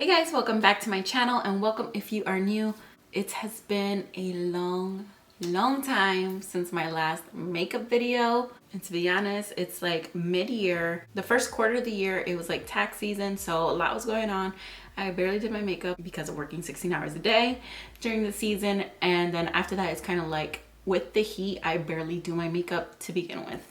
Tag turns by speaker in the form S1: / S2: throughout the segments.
S1: Hey guys, welcome back to my channel and welcome if you are new. It has been a long time since my last makeup video, and to be honest, it's like mid-year. The first quarter of the year, it was like tax season, so a lot was going on. I barely did my makeup because of working 16 hours a day during the season, and then after that it's kind of like with the heat, I barely do my makeup to begin with.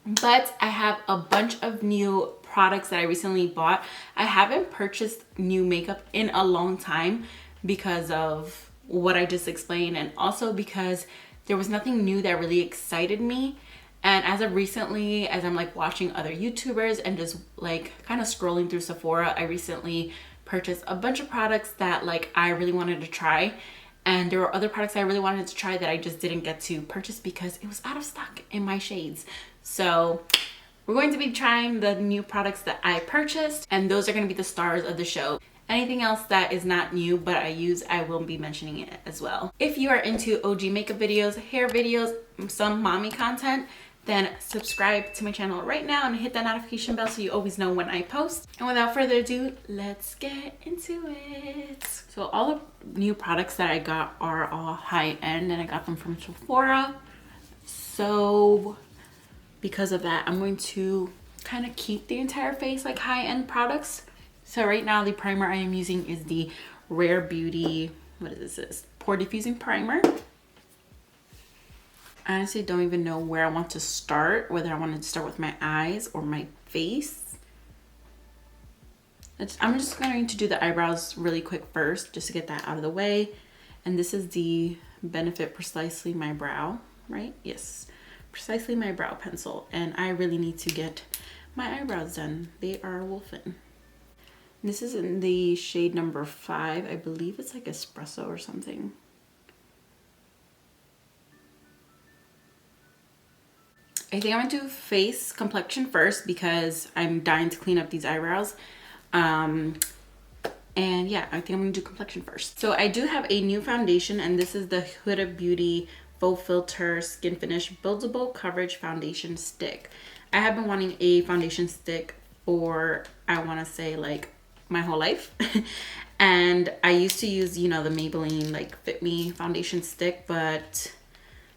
S1: But I have a bunch of new products that I recently bought. I haven't purchased new makeup in a long time because of what I just explained, and also because there was nothing new that really excited me. And as of recently, as I'm like watching other YouTubers and just like kind of scrolling through Sephora, I recently purchased a bunch of products that like I really wanted to try. And there were other products I really wanted to try that I just didn't get to purchase because it was out of stock in my shades. So we're going to be trying the new products that I purchased, and those are going to be the stars of the show. Anything else that is not new but I use, I will be mentioning it as well. If you are into OG makeup videos, hair videos, some mommy content, then subscribe to my channel right now and hit that notification bell so you always know when I post. And without further ado, let's get into it. So all the new products that I got are all high-end, and I got them from Sephora. So because of that, I'm going to kind of keep the entire face like high-end products. So right now the primer I am using is the Rare Beauty, what is this? Pore Diffusing Primer. I honestly don't even know where I want to start, whether I wanted to start with my eyes or my face. I'm just going to do the eyebrows really quick first, just to get that out of the way. And this is the Benefit Precisely My Brow, right? Yes, Precisely My Brow pencil. And I really need to get my eyebrows done. They are wolfing. This is in the shade number 5. I believe it's like espresso or something. I think I'm gonna do face complexion first because I'm dying to clean up these eyebrows. And yeah, I think I'm gonna do complexion first. So I do have a new foundation, and this is the Huda Beauty Faux Filter Skin Finish Buildable Coverage Foundation Stick. I have been wanting a foundation stick for, I wanna say, like my whole life. And I used to use, you know, the Maybelline like Fit Me foundation stick, but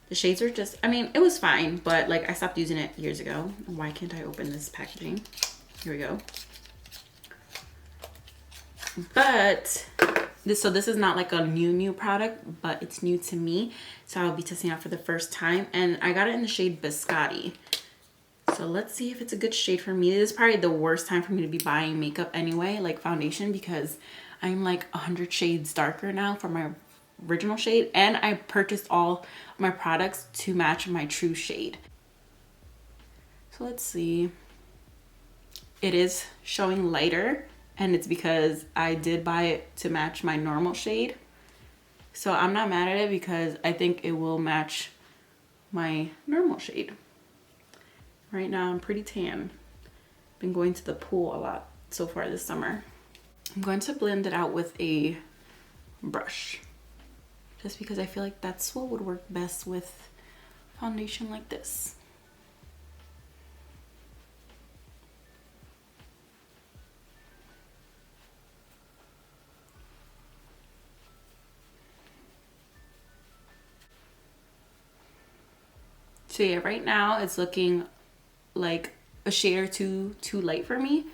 S1: the shades are just, I mean, it was fine, but like I stopped using it years ago. Why can't I open this packaging? Here we go. But this is not like a new product, but it's new to me. So I'll be testing out for the first time. And I got it in the shade Biscotti. So let's see if it's a good shade for me. This is probably the worst time for me to be buying makeup anyway, like foundation, because I'm like 100 shades darker now from my original shade, and I purchased all my products to match my true shade. So let's see. It is showing lighter, and it's because I did buy it to match my normal shade. So I'm not mad at it because I think it will match my normal shade. Right now I'm pretty tan. Been going to the pool a lot so far this summer. I'm going to blend it out with a brush, just because I feel like that's what would work best with foundation like this. So yeah, right now it's looking like a shade or two too light for me,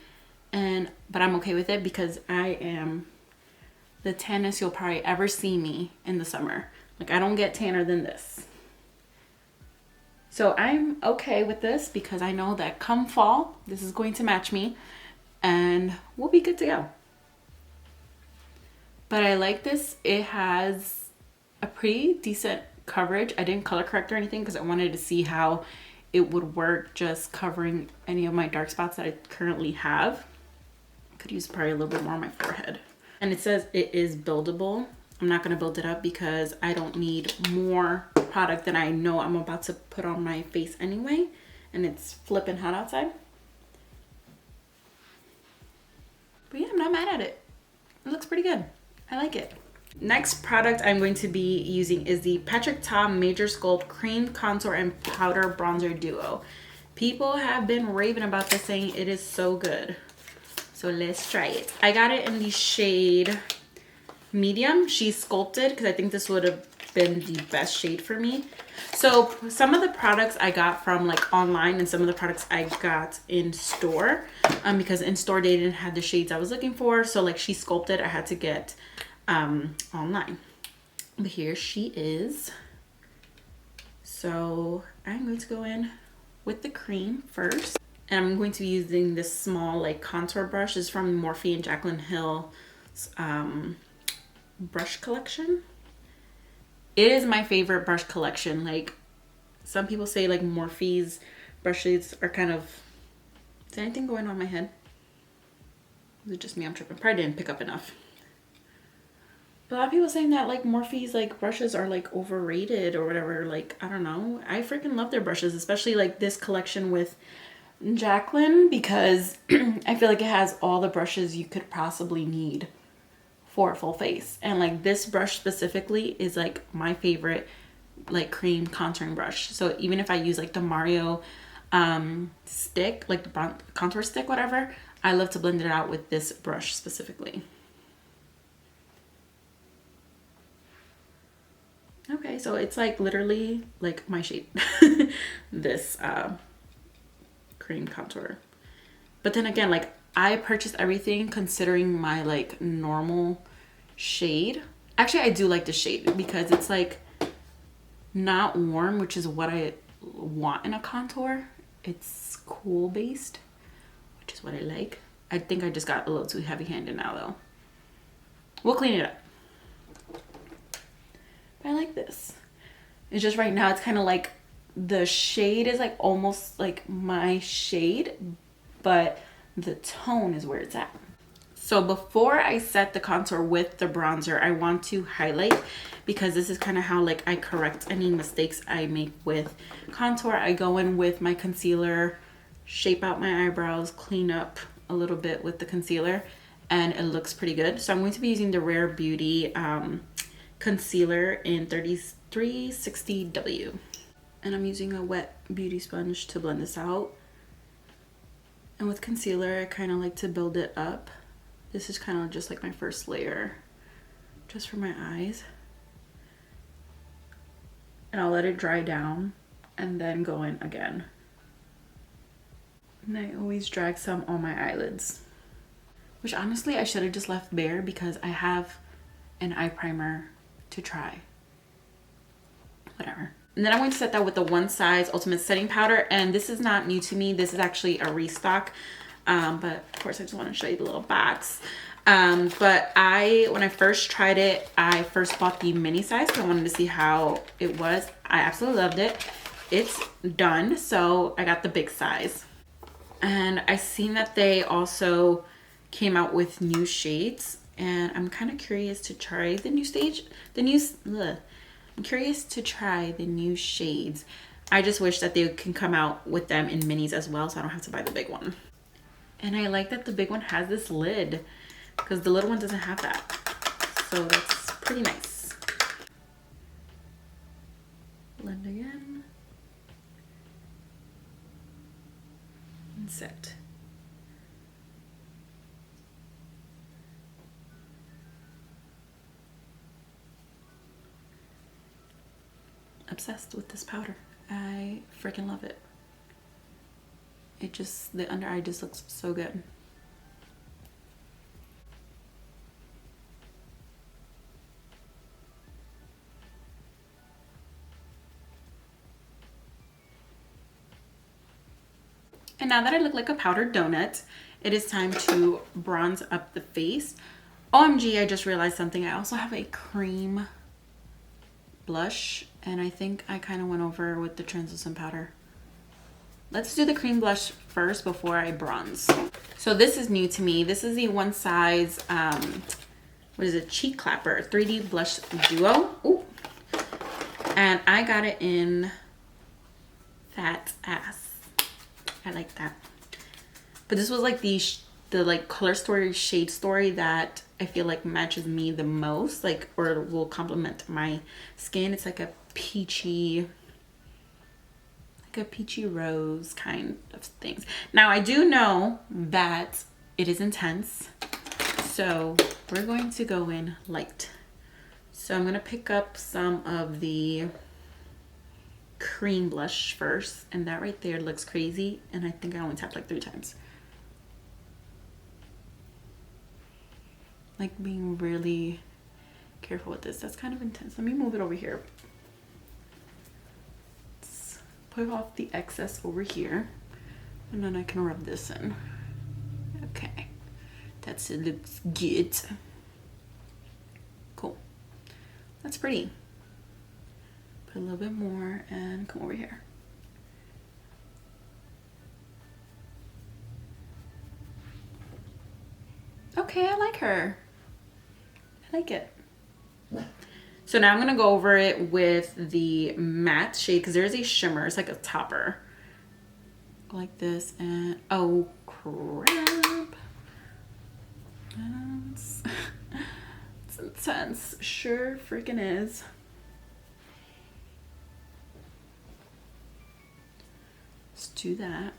S1: but I'm okay with it because I am the tannest you'll probably ever see me in the summer. Like I don't get tanner than this. So I'm okay with this because I know that come fall, this is going to match me and we'll be good to go. But I like this. It has a pretty decent coverage. I didn't color correct or anything because I wanted to see how it would work just covering any of my dark spots that I currently have. Could use probably a little bit more on my forehead. And it says it is buildable. I'm not gonna build it up because I don't need more product than I know I'm about to put on my face anyway. And it's flipping hot outside. But yeah, I'm not mad at it. It looks pretty good. I like it. Next product I'm going to be using is the Patrick Ta Major Sculpt Cream Contour and Powder Bronzer Duo. People have been raving about this, saying it is so good. So let's try it. I got it in the shade medium. She's sculpted because I think this would have been the best shade for me. So some of the products I got from like online and some of the products I got in store, because in store they didn't have the shades I was looking for. So like She's Sculpted, I had to get online. But here she is. So I'm going to go in with the cream first. And I'm going to be using this small like contour brush. It's from Morphe and Jaclyn Hill's brush collection. It is my favorite brush collection. Like some people say like Morphe's brushes are kind of, is anything going on in my head? Is it just me? I'm tripping. Probably didn't pick up enough. But a lot of people saying that like Morphe's like brushes are like overrated or whatever. Like I don't know. I freaking love their brushes, especially like this collection with Jaclyn, because I feel like it has all the brushes you could possibly need for a full face. And like this brush specifically is like my favorite like cream contouring brush. So even if I use like the Mario stick, like the contour stick, whatever, I love to blend it out with this brush specifically. Okay, so it's like literally like my shade. This cream contour. But then again, like I purchased everything considering my like normal shade. Actually, I do like the shade because it's like not warm, which is what I want in a contour. It's cool based, which is what I like. I think I just got a little too heavy handed now though. We'll clean it up. But I like this. It's just right now it's kind of like the shade is like almost like my shade, but the tone is where it's at. So before I set the contour with the bronzer, I want to highlight, because this is kind of how like I correct any mistakes I make with contour. I go in with my concealer, shape out my eyebrows, clean up a little bit with the concealer, and it looks pretty good. So I'm going to be using the Rare Beauty concealer in 3360W. And I'm using a wet beauty sponge to blend this out. And with concealer, I kind of like to build it up. This is kind of just like my first layer, just for my eyes. And I'll let it dry down and then go in again. And I always drag some on my eyelids, which honestly I should have just left bare because I have an eye primer to try. Whatever. And then I'm going to set that with the One Size Ultimate Setting Powder. And this is not new to me. This is actually a restock. But of course I just want to show you the little box. But when I first tried it, I first bought the mini size because I wanted to see how it was. I absolutely loved it. It's done. So I got the big size. And I seen that they also came out with new shades. And I'm kind of curious to try the new I'm curious to try the new shades. I just wish that they can come out with them in minis as well, so I don't have to buy the big one. And I like that the big one has this lid because the little one doesn't have that. So that's pretty nice. Blend again. And set. Obsessed with this powder. I freaking love it. The under eye just looks so good. And now that I look like a powdered donut, it is time to bronze up the face. OMG, I just realized something. I also have a cream blush, and I think I kind of went over with the translucent powder. Let's do the cream blush first before I bronze. So this is new to me. This is the One Size, what is it? Cheek Clapper 3D Blush Duo. Ooh. And I got it in Fat Ass. I like that. But this was like the like color story, shade story that I feel like matches me the most, like, or will complement my skin. It's like a peachy rose kind of things. Now I do know that it is intense. So we're going to go in light. So I'm gonna pick up some of the cream blush first, and that right there looks crazy, and I think I only tapped like 3 times. Like being really careful with this. That's kind of intense. Let me move it over here. Let's put off the excess over here, and then I can rub this in. Okay, that looks good. Cool. That's pretty. Put a little bit more and come over here. Okay, I like her. I like it. So now I'm gonna go over it with the matte shade because there's a shimmer. It's like a topper. Like this, and oh crap. It's intense. Sure freaking is. Let's do that.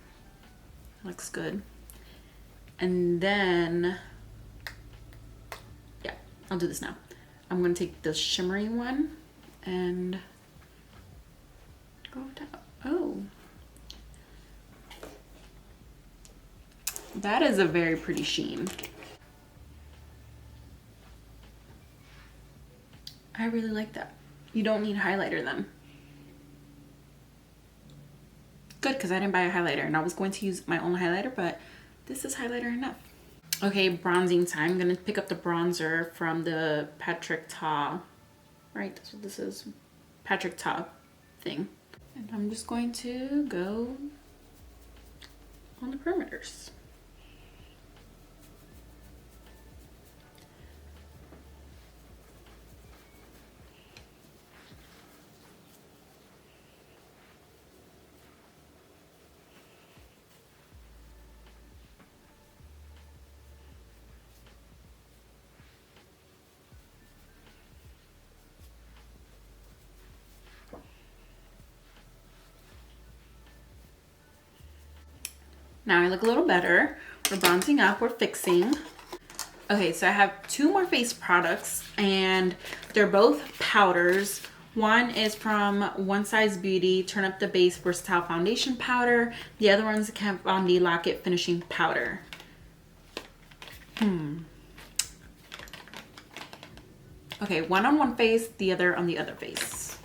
S1: Looks good. And then, yeah, I'll do this now. I'm gonna take the shimmery one and go down. Oh, that is a very pretty sheen. I really like that. You don't need highlighter then. Good, because I didn't buy a highlighter and I was going to use my own highlighter, but this is highlighter enough. Okay, bronzing time. I'm gonna pick up the bronzer from the Patrick Ta, right? That's what this is, Patrick Ta thing. And I'm just going to go on the perimeters. Now I look a little better. We're bronzing up, we're fixing. Okay, so I have 2 more face products and they're both powders. One is from One Size Beauty, Turn Up the Base Versatile Foundation Powder. The other one's the Kat Von D Lock It Finishing Powder. Okay, one on one face, the other on the other face.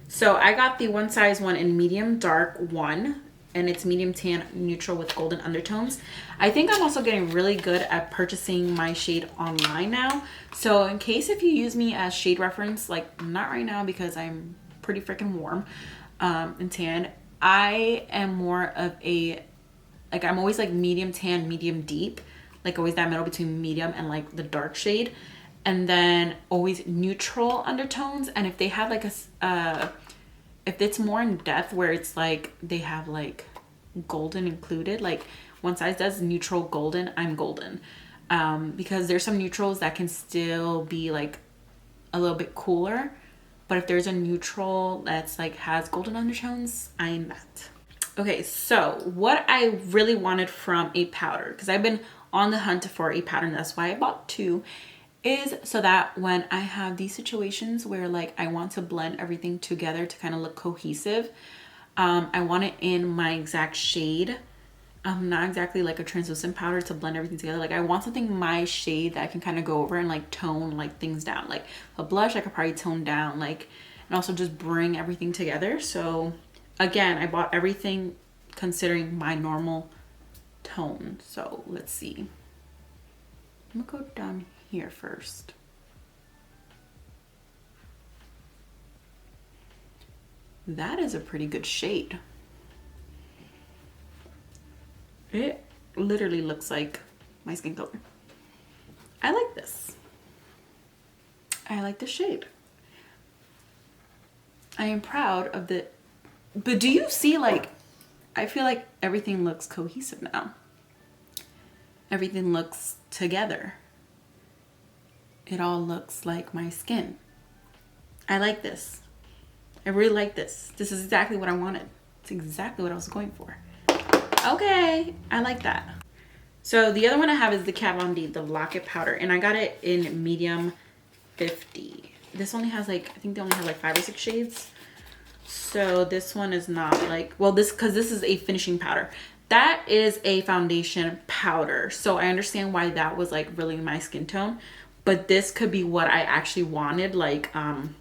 S1: So I got the One Size one in medium dark 1. And it's medium tan neutral with golden undertones. I think I'm also getting really good at purchasing my shade online now. So in case if you use me as shade reference, like not right now because I'm pretty freaking warm and tan, I am more of a, like I'm always like medium tan, medium deep, like always that middle between medium and like the dark shade. And then always neutral undertones. And if they have like a, if it's more in depth where it's like they have like golden included, like One Size does neutral golden, I'm golden, because there's some neutrals that can still be like a little bit cooler, but if there's a neutral that's like has golden undertones, I'm that. Okay, so what I really wanted from a powder, because I've been on the hunt for a powder and that's why I bought 2, is so that when I have these situations where like I want to blend everything together to kind of look cohesive, I want it in my exact shade, not exactly like a translucent powder to blend everything together. Like I want something my shade that I can kind of go over and like tone like things down. Like a blush I could probably tone down, like, and also just bring everything together. So again, I bought everything considering my normal tone. So let's see, I'm gonna go down here first. That is a pretty good shade. It literally looks like my skin color. I like this. I like the shade. I am proud of the, but do you see, like, I feel like everything looks cohesive now. Everything looks together. It all looks like my skin. I like this. I really like this. This is exactly what I wanted. It's exactly what I was going for. Okay, I like that. So the other one I have is the Kat Von D, the Lock-It powder, and I got it in medium 50. This only has like, I think they only have like 5 or 6 shades. So this one is not like, well, because this is a finishing powder. That is a foundation powder. So I understand why that was like really my skin tone. But this could be what I actually wanted, like an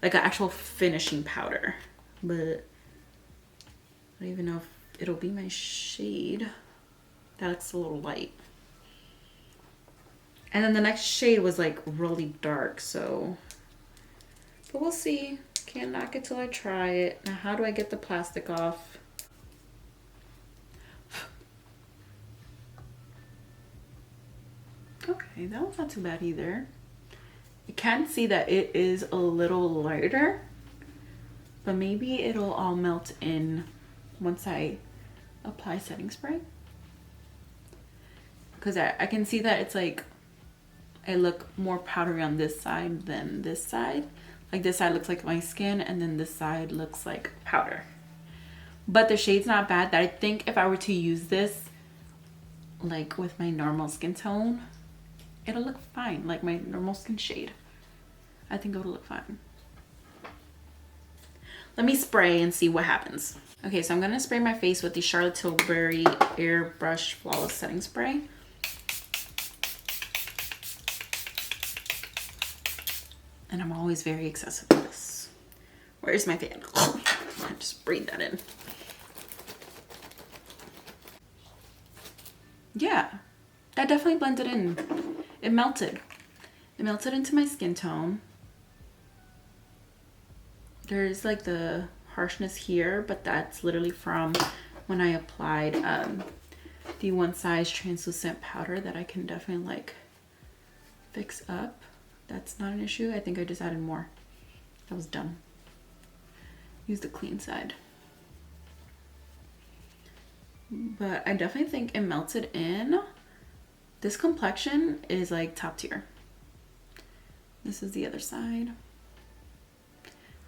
S1: actual finishing powder. But I don't even know if it'll be my shade. That looks a little light. And then the next shade was like really dark, so. But we'll see. Can't knock it till I try it. Now, how do I get the plastic off? Okay, that one's not too bad either. You can see that it is a little lighter, but maybe it'll all melt in once I apply setting spray. Because I can see that it's like, I look more powdery on this side than this side. Like this side looks like my skin, and then this side looks like powder. But the shade's not bad. That I think if I were to use this like with my normal skin tone, it'll look fine, like my normal skin shade. I think it'll look fine. Let me spray and see what happens. Okay, so I'm gonna spray my face with the Charlotte Tilbury Airbrush Flawless Setting Spray. And I'm always very excessive with this. Where's my fan? I just breathe that in. Yeah, that definitely blended in. It melted. It melted into my skin tone. There's like the harshness here, but that's literally from when I applied the One Size translucent powder that I can definitely like fix up. That's not an issue. I think I just added more. That was dumb. Use the clean side. But I definitely think it melted in. This complexion is like top tier. This is the other side.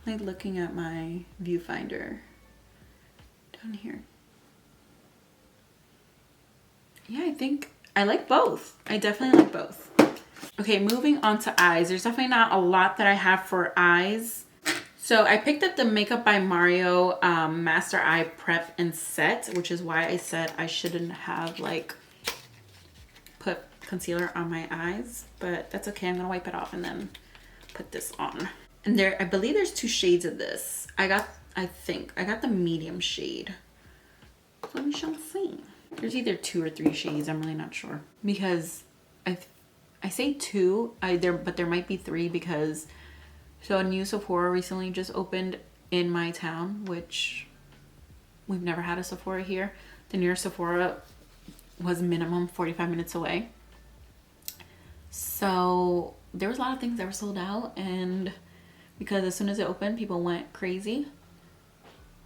S1: Like looking at my viewfinder down here. Yeah, I think I like both. I definitely like both. Okay, moving on to eyes. There's definitely not a lot that I have for eyes. So I picked up the Makeup by Mario Master Eye Prep and Set, which is why I said I shouldn't have like put concealer on my eyes, but that's okay. I'm gonna wipe it off and then put this on. And there, I believe there's 2 shades of this. I think I got the medium shade. Let me show see. There's either 2 or 3 shades. I'm really not sure because I say 2, but there might be 3 because so a new Sephora recently just opened in my town, which we've never had a Sephora here. The nearest Sephora was minimum 45 minutes away. So there was a lot of things that were sold out, and because as soon as it opened, people went crazy.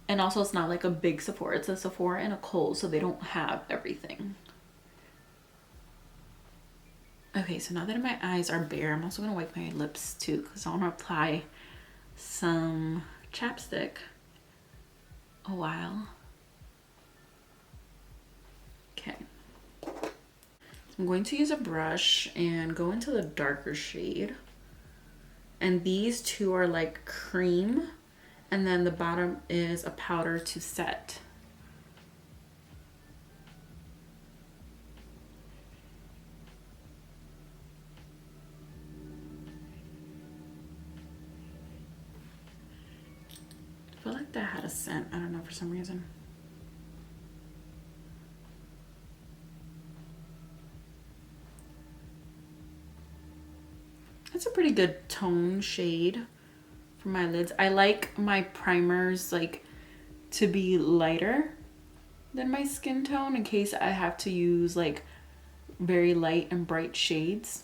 S1: And also it's not like a big Sephora. It's a Sephora and a Kohl's, so they don't have everything. Okay, so now that my eyes are bare, I'm also going to wipe my lips too because I want to apply some chapstick a while. Okay. So I'm going to use a brush and go into the darker shade. And these 2 are like cream, and then the bottom is a powder to set. I feel like that had a scent. I don't know, for some reason. That's a pretty good tone shade for my lids. I like my primers like to be lighter than my skin tone in case I have to use like very light and bright shades,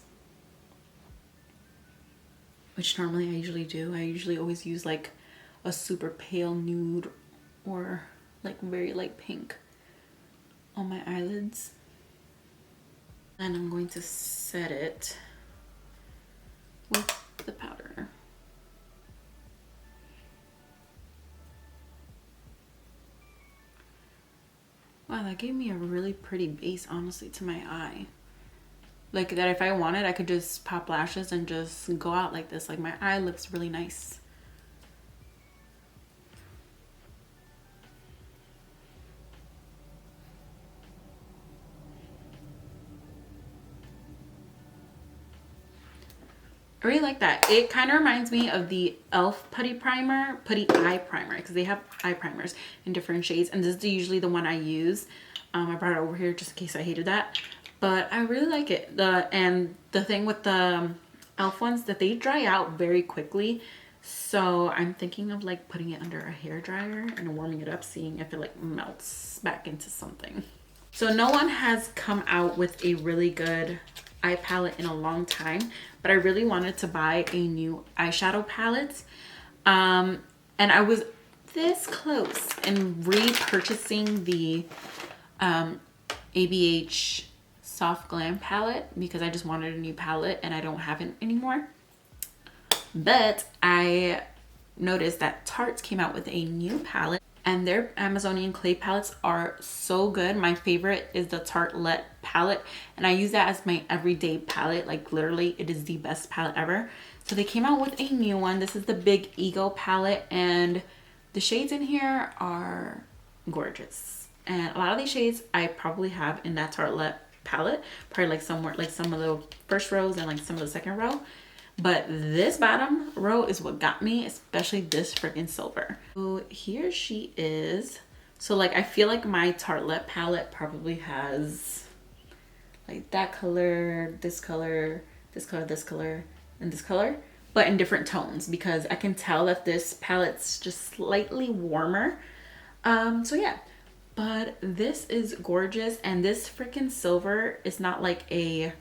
S1: which normally I usually do. I usually always use like a super pale nude or like very light pink on my eyelids. And I'm going to set it with the powder. Wow, that gave me a really pretty base, honestly, to my eye. Like that if I wanted, I could just pop lashes and just go out like this. Like my eye looks really nice. I really like that. It kind of reminds me of the e.l.f. putty eye primer, because they have eye primers in different shades, and this is usually the one I use. I brought it over here just in case I hated that, but I really like it. And the thing with the e.l.f. ones, that they dry out very quickly, so I'm thinking of like putting it under a hair dryer and warming it up, seeing if it like melts back into something. So no one has come out with a really good eye palette in a long time, but I really wanted to buy a new eyeshadow palette. And I was this close in repurchasing the ABH Soft Glam palette, because I just wanted a new palette and I don't have it anymore. But I noticed that Tarte came out with a new palette, and their Amazonian clay palettes are so good. My favorite is the Tartelette palette, and I use that as my everyday palette. Like literally, it is the best palette ever. So they came out with a new one. This is the Big Ego palette, and the shades in here are gorgeous. And a lot of these shades I probably have in that Tartelette palette, probably like somewhere, like some of the first rows and like some of the second row. But this bottom row is what got me, especially this freaking silver. So here she is. So like I feel like my Tartelette palette probably has like that color, this color, this color, this color, and this color, but in different tones, because I can tell that this palette's just slightly warmer. So yeah, but this is gorgeous, and this freaking silver is not like a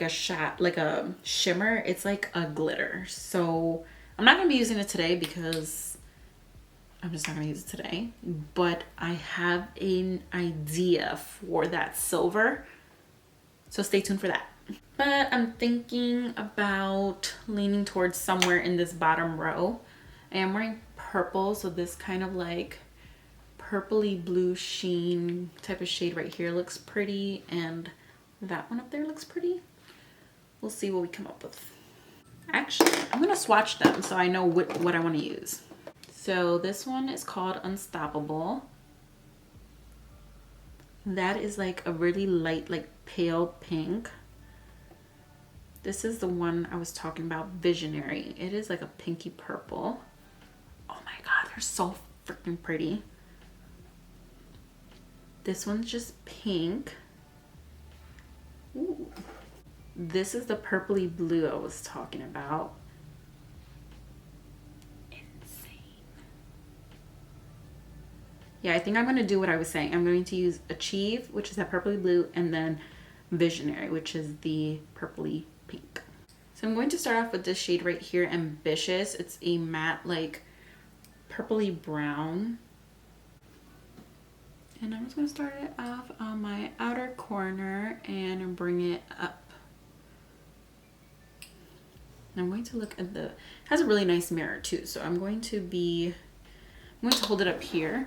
S1: shot, like a shimmer. It's like a glitter. So I'm not gonna be using it today because I'm just not gonna use it today, but I have an idea for that silver, so stay tuned for that. But I'm thinking about leaning towards somewhere in this bottom row. I am wearing purple, so this kind of like purpley blue sheen type of shade right here looks pretty, and that one up there looks pretty. We'll see what we come up with. Actually, I'm gonna swatch them so I know what I want to use. So this one is called Unstoppable. That is like a really light, like pale pink. This is the one I was talking about, Visionary. It is like a pinky purple. Oh my god, they're so freaking pretty. This one's just pink. Ooh. This is the purpley blue I was talking about. Insane. Yeah, I think I'm going to do what I was saying. I'm going to use Achieve, which is that purpley blue, and then Visionary, which is the purpley pink. So I'm going to start off with this shade right here, Ambitious. It's a matte, like, purpley brown. And I'm just going to start it off on my outer corner and bring it up. I'm going to look at it has a really nice mirror too, so I'm going to hold it up here.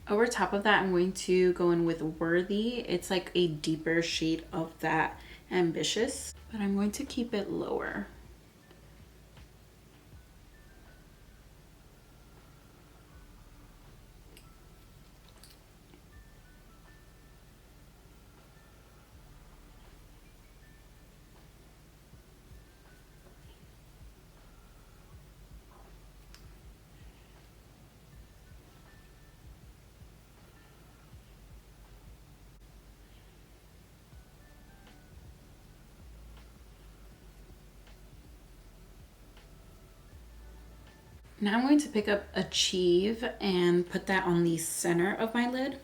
S1: Over top of that, I'm going to go in with Worthy. It's like a deeper shade of that Ambitious, but I'm going to keep it lower. Now I'm going to pick up Achieve and put that on the center of my lid.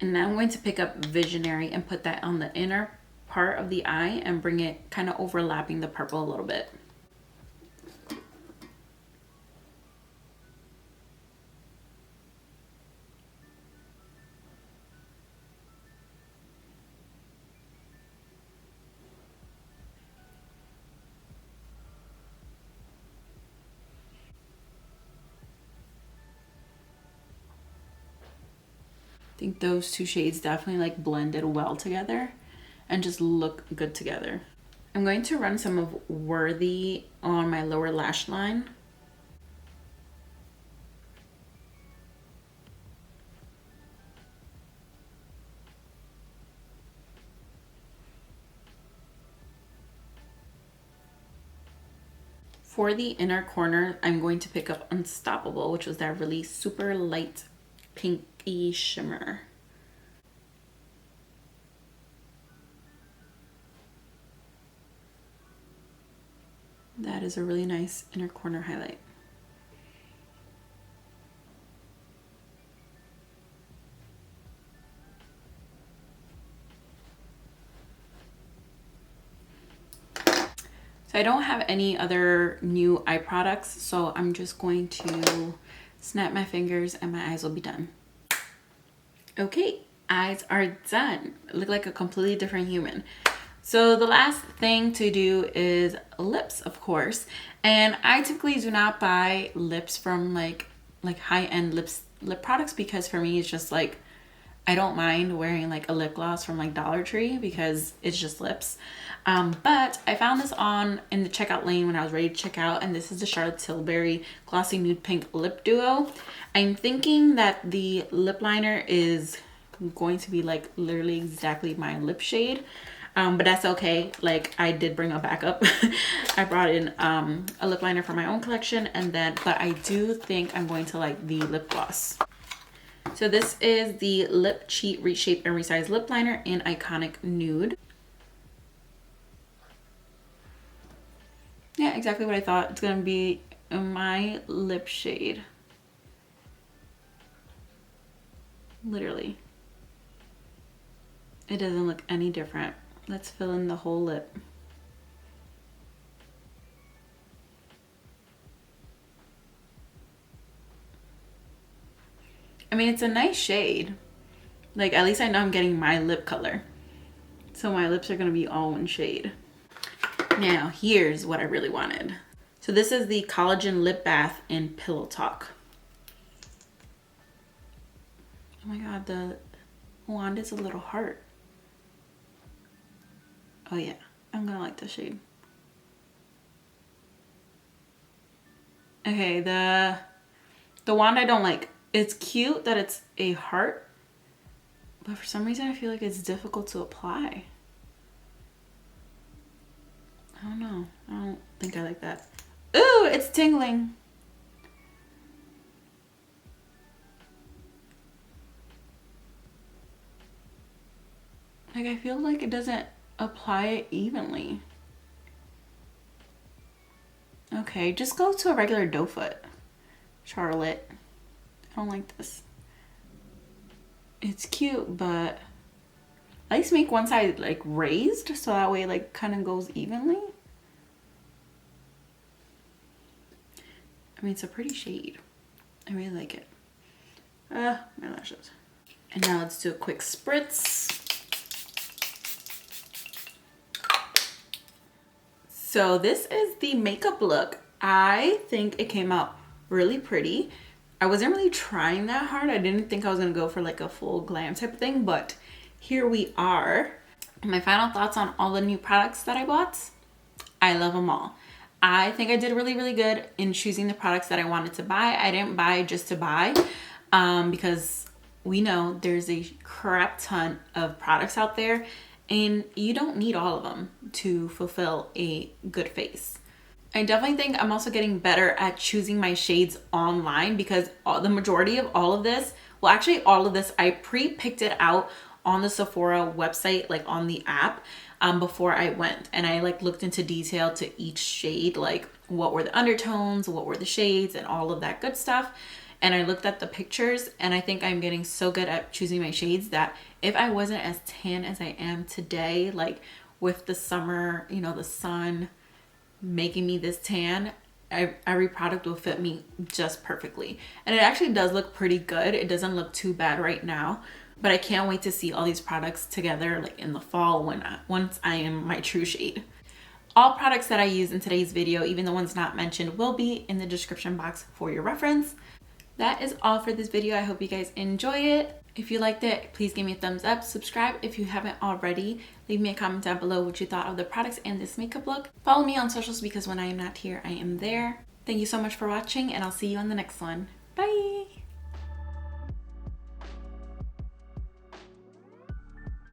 S1: And now I'm going to pick up Visionary and put that on the inner part of the eye and bring it kind of overlapping the purple a little bit. I think those two shades definitely like blended well together and just look good together. I'm going to run some of Worthy on my lower lash line. For the inner corner, I'm going to pick up Unstoppable, which was that really super light pinky shimmer. That is a really nice inner corner highlight. So I don't have any other new eye products, so I'm just going to snap my fingers and my eyes will be done. Okay, eyes are done. I look like a completely different human. So the last thing to do is lips, of course. And I typically do not buy lips from like high-end lip products, because for me it's just like, I don't mind wearing like a lip gloss from like Dollar Tree because it's just lips. But I found this in the checkout lane when I was ready to check out, and this is the Charlotte Tilbury Glossy Nude Pink Lip Duo. I'm thinking that the lip liner is going to be like literally exactly my lip shade. But that's okay. Like, I did bring a backup. I brought in a lip liner for my own collection, but I do think I'm going to like the lip gloss. So this is the Lip Cheat Reshape and Resize Lip Liner in Iconic Nude. Yeah, exactly what I thought. It's gonna be my lip shade. Literally. It doesn't look any different. Let's fill in the whole lip. I mean, it's a nice shade. Like, at least I know I'm getting my lip color. So my lips are gonna be all one shade. Now, here's what I really wanted. So this is the Collagen Lip Bath in Pillow Talk. Oh my god, the wand is a little heart. Oh yeah, I'm gonna like this shade. Okay, the wand I don't like. It's cute that it's a heart, but for some reason I feel like it's difficult to apply. I don't know. I don't think I like that. Ooh, it's tingling. Like, I feel like it doesn't apply it evenly. Okay, just go to a regular doe foot, Charlotte. I don't like this. It's cute, but at least make one side like raised so that way it like kind of goes evenly. I mean, it's a pretty shade. I really like it. My lashes. And now let's do a quick spritz. So this is the makeup look. I think it came out really pretty. I wasn't really trying that hard. I didn't think I was gonna go for like a full glam type of thing, but here we are. My final thoughts on all the new products that I bought. I love them all. I think I did really, really good in choosing the products that I wanted to buy. I didn't buy just to buy because we know there's a crap ton of products out there and you don't need all of them to fulfill a good face. I definitely think I'm also getting better at choosing my shades online because the majority of all of this, well actually all of this, I pre-picked it out on the Sephora website, like on the app before I went, and I like looked into detail to each shade, like what were the undertones, what were the shades, and all of that good stuff. And I looked at the pictures, and I think I'm getting so good at choosing my shades that if I wasn't as tan as I am today, like with the summer, you know, the sun making me this tan, every product will fit me just perfectly. And it actually does look pretty good. It doesn't look too bad right now, but I can't wait to see all these products together like in the fall once I am my true shade. All products that I use in today's video, even the ones not mentioned, will be in the description box for your reference. That is all for this video. I hope you guys enjoy it. If you liked it, please give me a thumbs up. Subscribe if you haven't already. Leave me a comment down below what you thought of the products and this makeup look. Follow me on socials because when I am not here, I am there. Thank you so much for watching, and I'll see you on the next one.